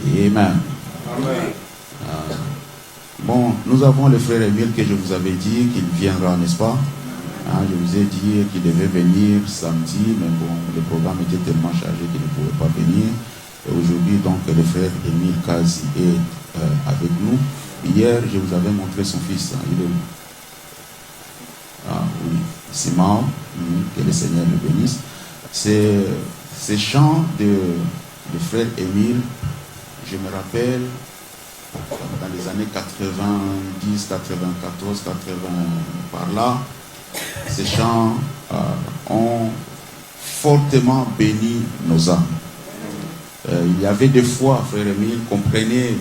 Amen. Amen. Bon, nous avons le frère Émile que je vous avais dit qu'il viendra, n'est-ce pas? Je vous ai dit qu'il devait venir samedi, mais bon, le programme était tellement chargé qu'il ne pouvait pas venir. Et aujourd'hui, donc, le frère Émile Kazi est avec nous. Hier, je vous avais montré son fils. Il est où? Ah oui, Simon, que le Seigneur le bénisse. Ces chants de frère Émile, je me rappelle, dans les années 90, 94, 80, par là, ces chants ont fortement béni nos âmes. Il y avait des fois, frère Émile, qu'on prenait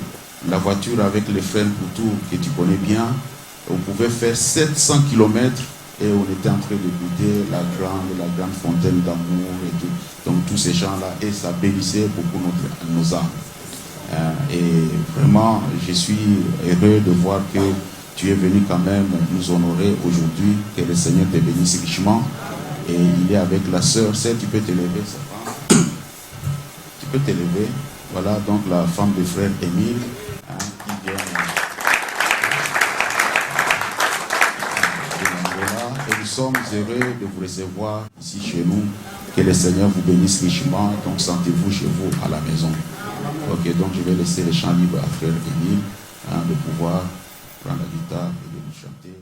la voiture avec les frères Poutou, que tu connais bien, on pouvait faire 700 km et on était en train d'écouter la grande fontaine d'amour et tout. Donc tous ces chants-là, et ça bénissait beaucoup nos âmes. Et vraiment, je suis heureux de voir que tu es venu quand même nous honorer aujourd'hui, que le Seigneur te bénisse richement. Et il est avec la sœur. Tu peux te lever, sa femme. Tu peux te lever. Voilà donc la femme du frère Émile qui vient. Et nous sommes heureux de vous recevoir ici chez nous. Que le Seigneur vous bénisse richement. Donc sentez-vous chez vous à la maison. Ok, donc je vais laisser les chants libres à frère Émile de pouvoir prendre la guitare et de nous chanter.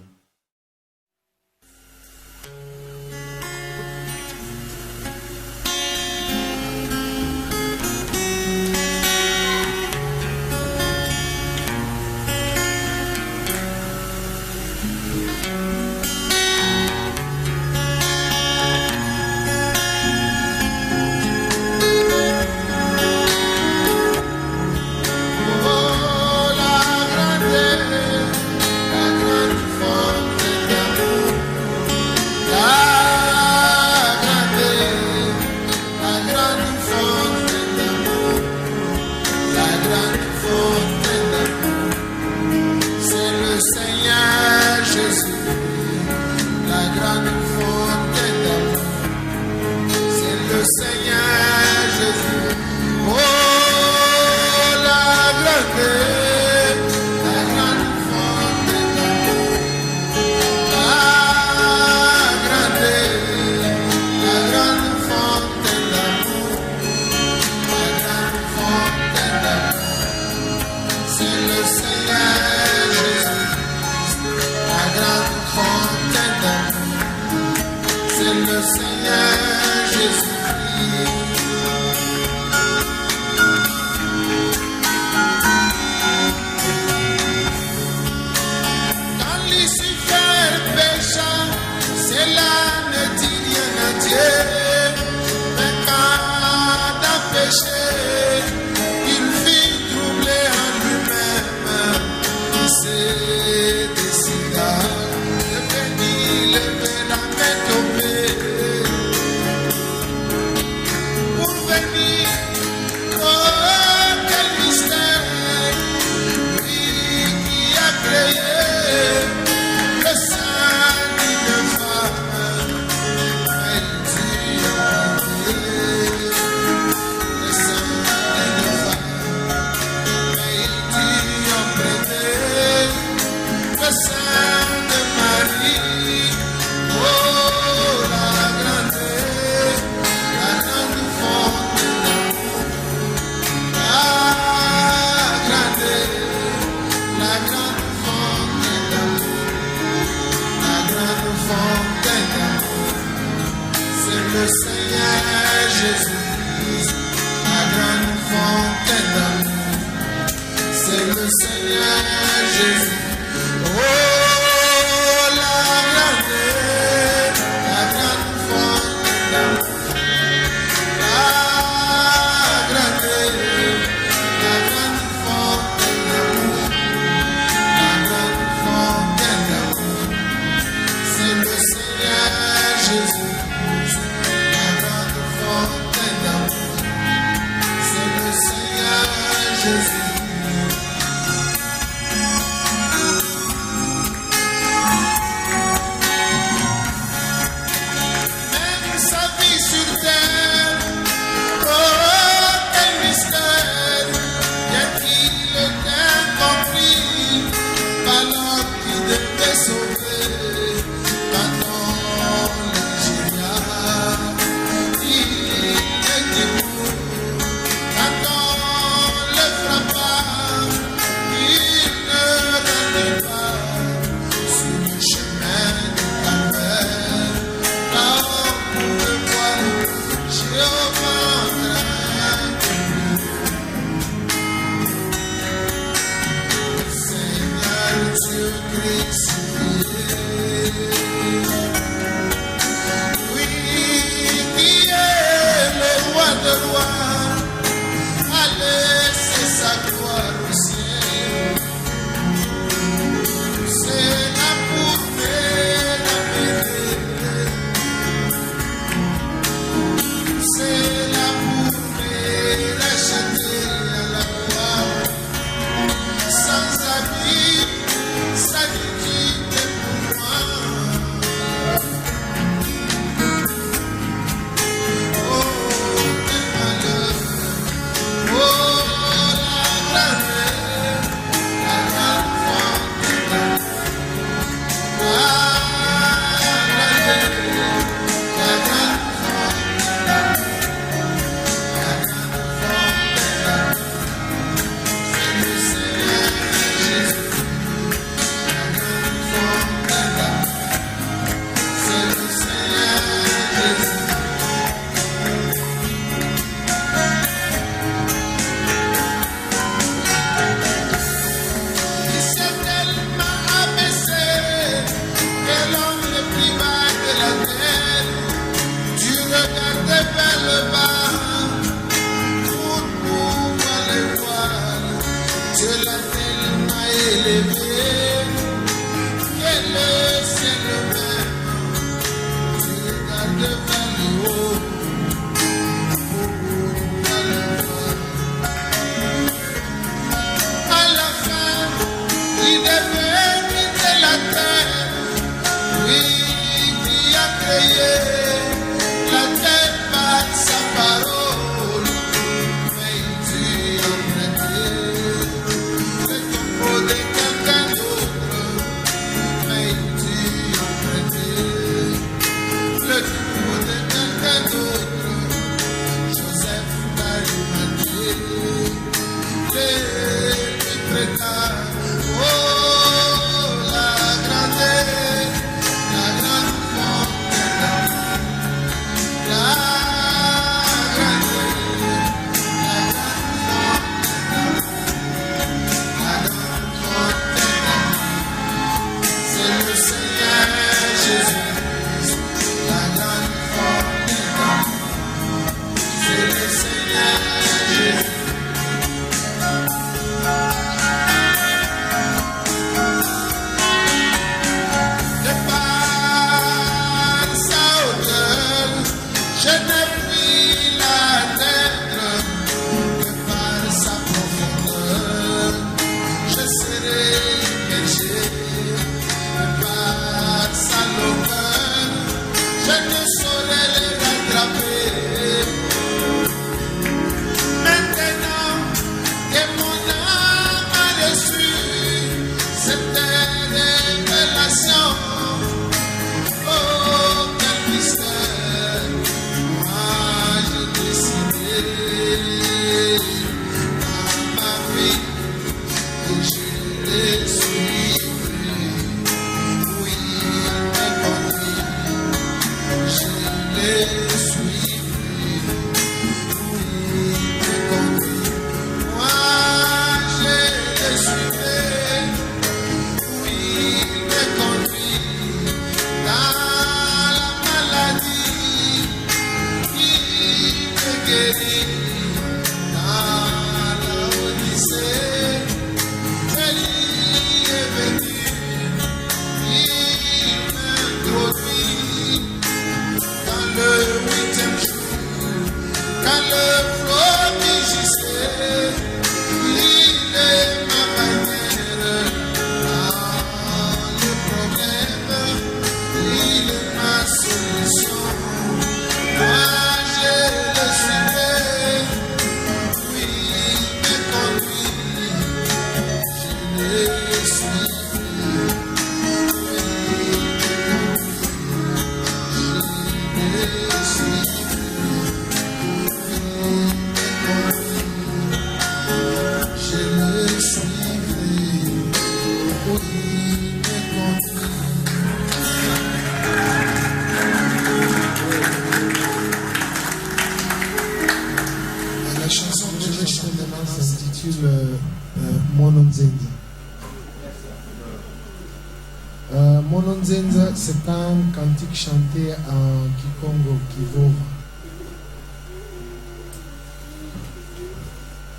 Mononzenza, c'est un cantique chanté en Kikongo, Kivova.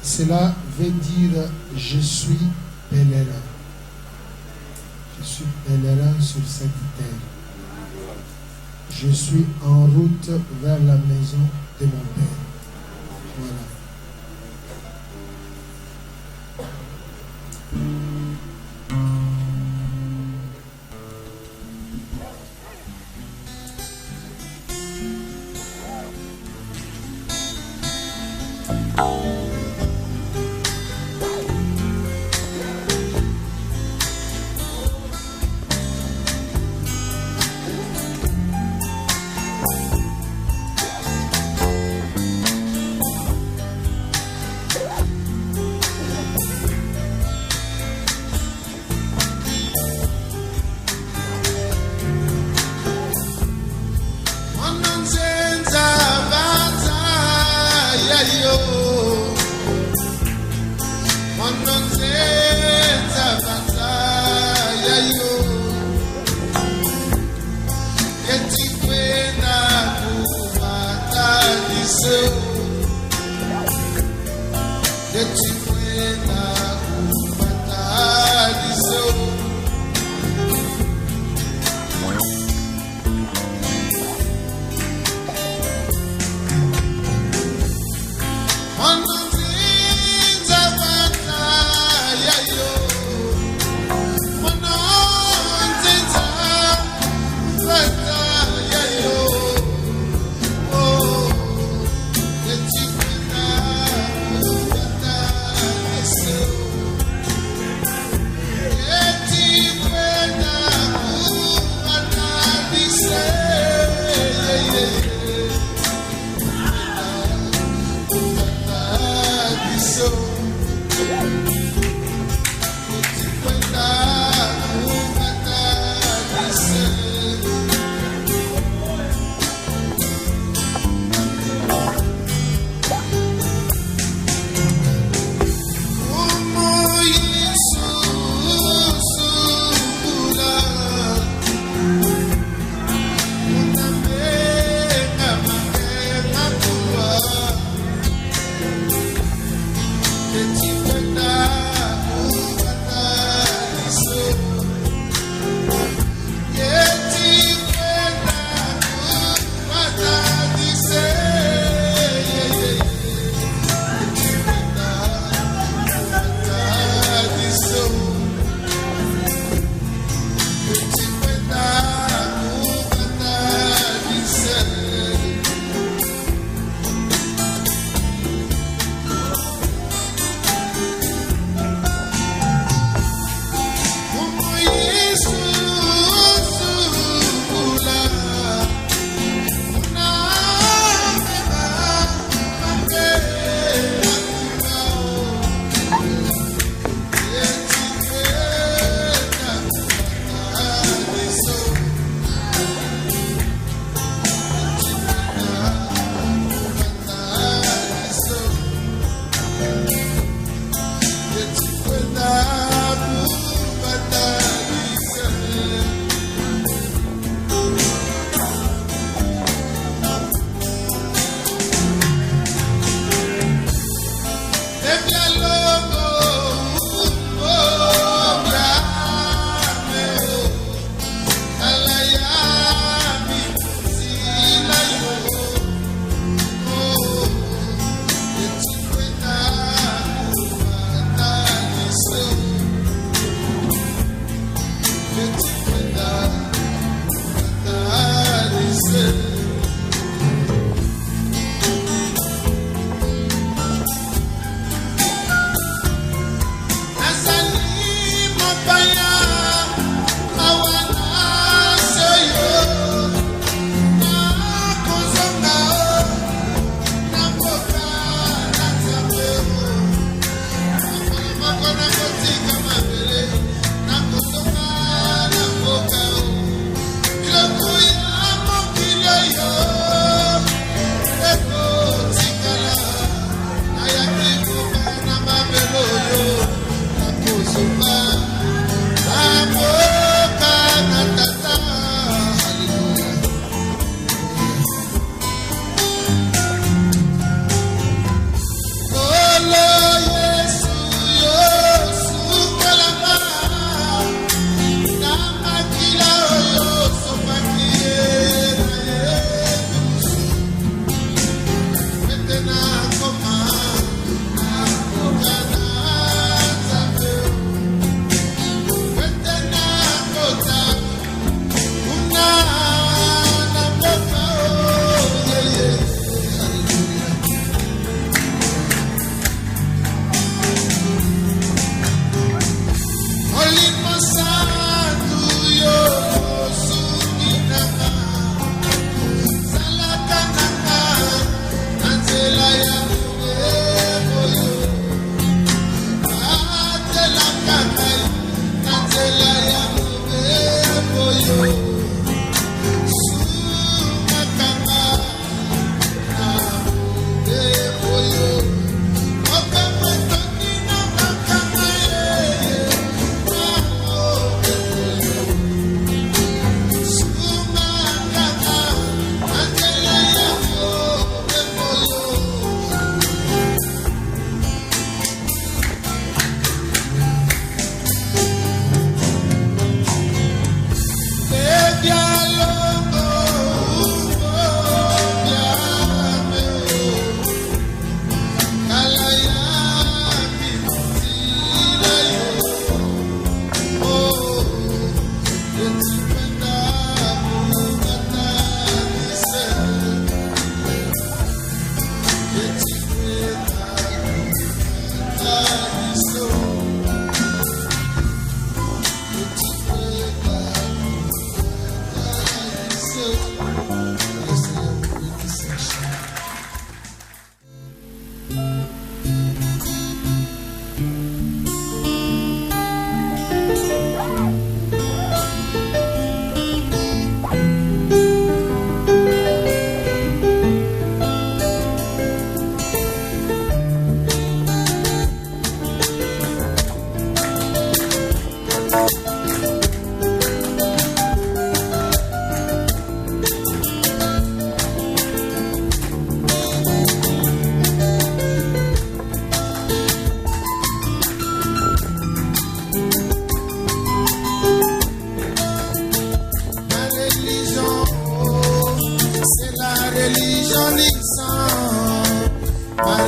Cela veut dire je suis pèlerin. Je suis pèlerin sur cette terre. Je suis en route vers la maison de mon Père. Voilà. So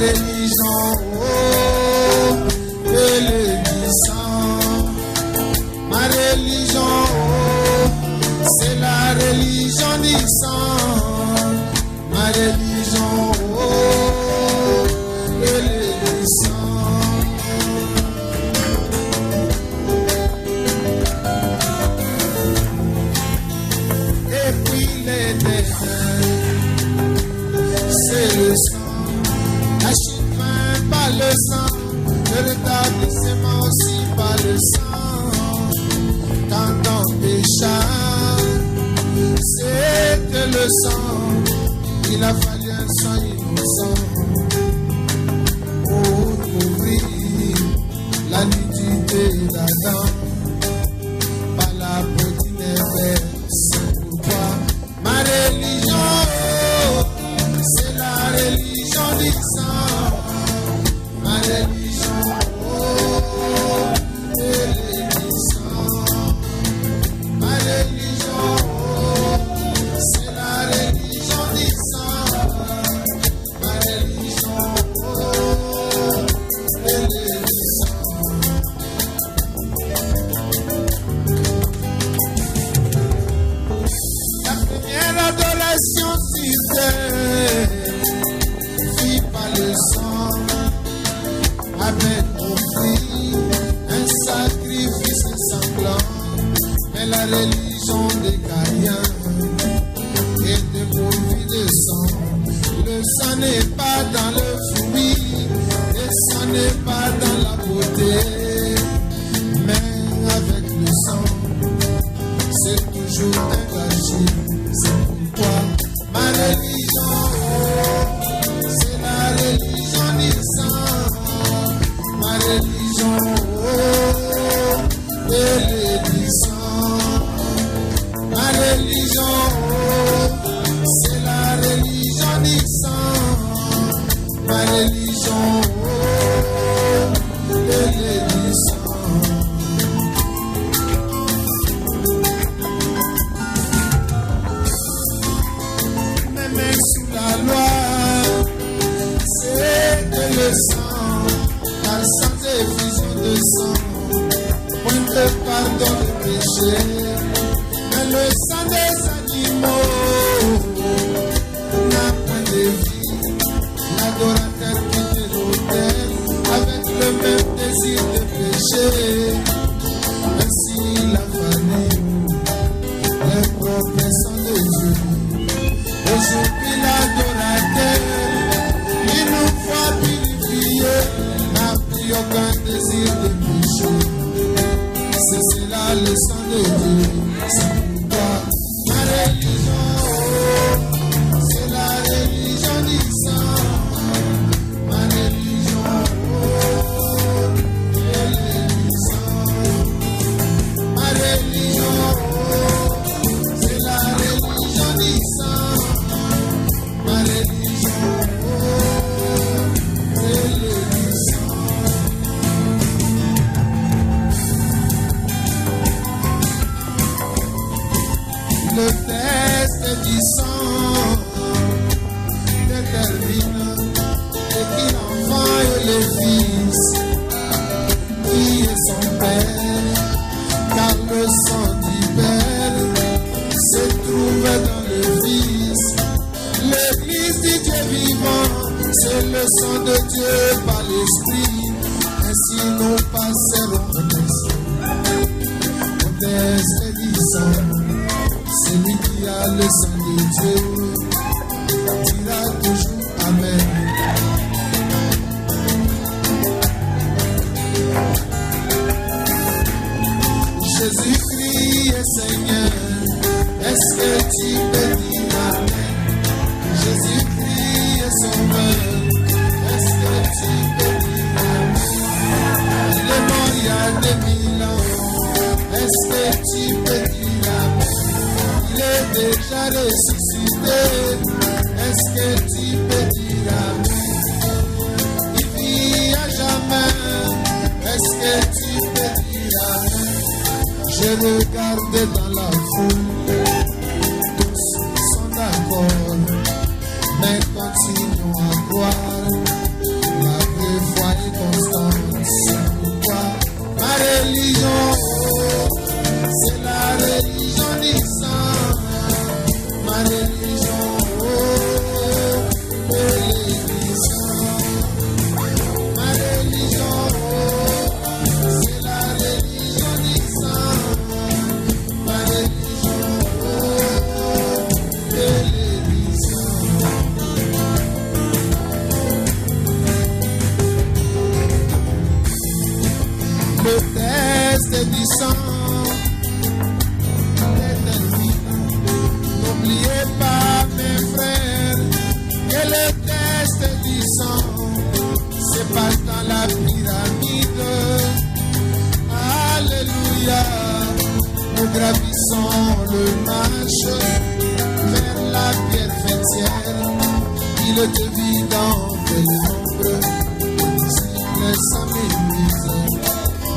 religion, oh, et le sang. Ma religion, oh, c'est la religion du sang. Ma religion, oh, et le sang. Et puis l'éternel, c'est le sang. Par le sang, le rétablissement aussi par le sang. Quand on pécha, c'était le sang. Il a fallu un sang innocent pour couvrir la nudité d'Adam. Par la petite négresse, c'est pourquoi ma religion, c'est la religion du sang. Ma religion, oh, et le sang. Ma religion, oh, c'est la religion du sang. Ma religion, oh, et le sang. La première adoration s'était fit par le sang. Avec offrir un sacrifice sanglant, mais la religion des Caïens était pourvue de sang. Le sang n'est pas dans le fruit, le sang n'est pas dans la beauté, mais avec le sang, c'est toujours engagé. C'est pourquoi ma religion, oh, c'est la religion du sang. Ma religion, oh, et le sang. Ma religion, oh, c'est la religion du sang. Ma religion, oh, et le sang. Même sous la loi, c'est le sang. Sans effusion de sang, point de pardon de péché, mais le sang des animaux n'a point de vie. L'adorateur quitte l'autel avec le même désir de péché. Ainsi la famille, les propres sang de Dieu. Aujourd'hui l'adorateur, il nous voit purifier. Aucun désir de péché, c'est cela le sang de Dieu. C'est pourquoi ma religion, oh, c'est la religion du sang. Ma religion, oh, et le sang. Ma religion, oh, c'est la religion du sang. Ma religion, oh, et le sang. Le test du sang détermine qui l'enfant et le fils, qui est son père, car le sang du père se trouve dans le fils. L'église du Dieu vivant, c'est le sang de Dieu par l'esprit, ainsi nous passerons au test du sang. Celui qui a le sang de Dieu dira toujours Amen. Jésus-Christ est Seigneur, est-ce que tu peux dire Amen? Jésus-Christ est Sauveur, est-ce que tu peux dire Amen? Il est mort il y a 2000 ans, est-ce que tu peux dire Amen? Il est déjà ressuscité, est-ce que tu peux dire Amen? Il vit à jamais, est-ce que tu peux dire Amen? J'ai regardé dans la foule, tous sont d'accord, mais continuons à croire Le test du sang est ennemi. N'oubliez pas, mes frères, que le test du sang se passe dans la pyramide. Alléluia. Nous gravissons le marche vers la pierre fêtière. Il est évident que le nombre de disciples s'aménise,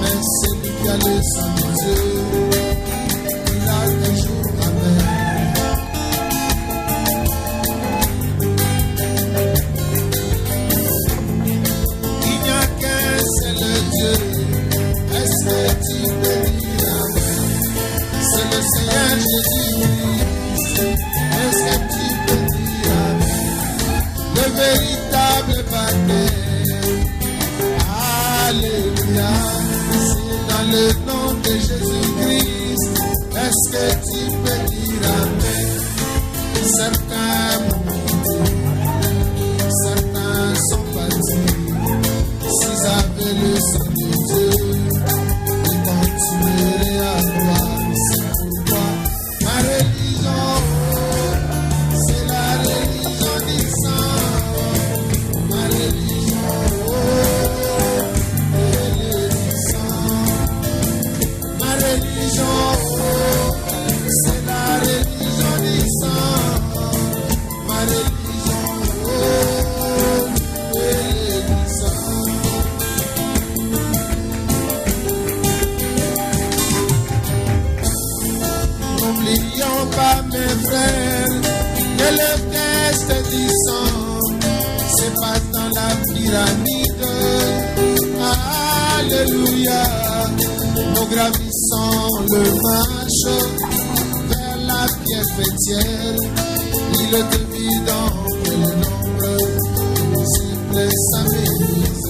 mais celui qui a le sang de Dieu, il a toujours amen. Il n'y a qu'un seul Dieu, est-ce que tu peux dire amen? C'est le Seigneur Jésus-Christ, est-ce que tu peux dire amen? Le véritable baptême, alléluia, c'est dans le nom de Jésus-Christ, est-ce que tu peux dire amen? Certains m'ont quitté, certains sont partis, s'ils avaient le sang de Dieu, ils continueraient à croire. C'est pourquoi ma religion, c'est la religion du sang. Ma religion, elle est du sang. Ma religion, c'est la religion du sang. Ma religion, elle est du sang. N'oublions pas, mes frères, que le test du sang se passe dans la pyramide. Alléluia. Nous gravissons le marche vers la pierre fêtière. Il est évident que le nombre de disciples s'aménise,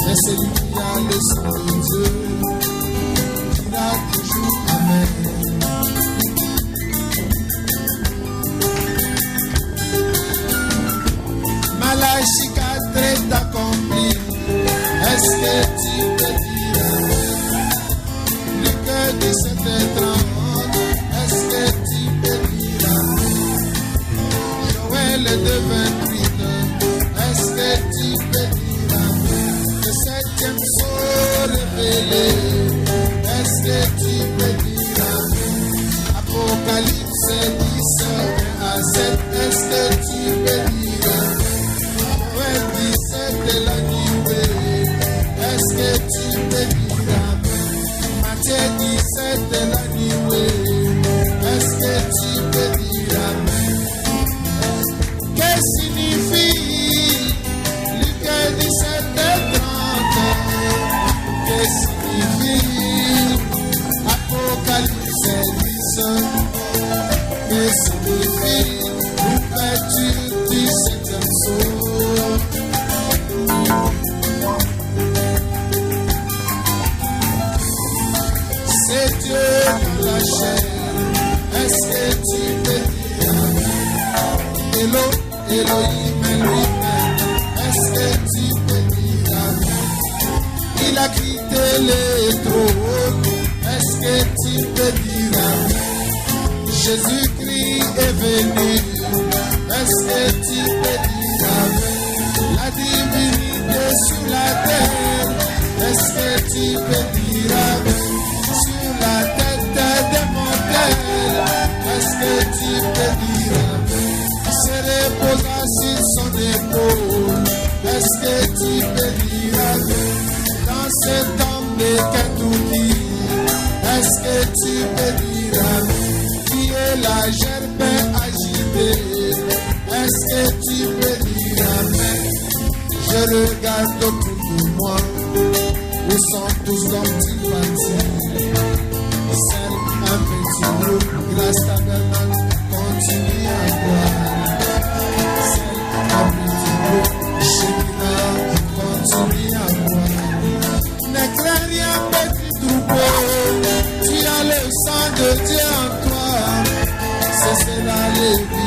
mais celui qui a le sang de Dieu dira toujours amen. La cicatrice est accomplie. Est-ce que tu peux dire amen? Luc 17:30. Est-ce que tu peux dire amen? Joël 2:28. Est-ce que tu peux dire amen? Le septième sceau révélé. Est-ce que tu peux dire amen? Apocalypse 10:1-7. Est-ce que tu peux dire amen? De la nuée, est-ce que tu peux dire amen? Matthieu 17 de la nuée, est-ce que tu peux dire amen? Que signifie Luc 17:30? Que signifie Apocalypse 10? Que signifie l'ouverture du septième sceau? C'est Dieu dans la chair. Est-ce que tu peux dire amen? Elohim, Elohim, est-ce que tu peux dire amen? Il a quitté les trônes. Est-ce que tu peux dire amen? Jésus-Christ est venu. Est-ce que tu peux dire amen? La divinité sur la terre. Est-ce que tu peux dire amen? Sur la tête des mortels, est-ce que tu peux dire amen? Se reposa sur son épaule, est-ce que tu peux dire amen? Dans cet homme de Kentucky, est-ce que tu peux dire amen? Qui est la gerbe agitée, est-ce que tu peux dire amen? Je regarde autour de moi, où sont tous comme tu partis? Seul un petit groupe, grâce tabernacle, continue à boire. Seul un petit groupe, Shekinah, continue à boire. Ne crains rien, petit troupeau, tu as le sang de Dieu en toi. C'est cela les vies.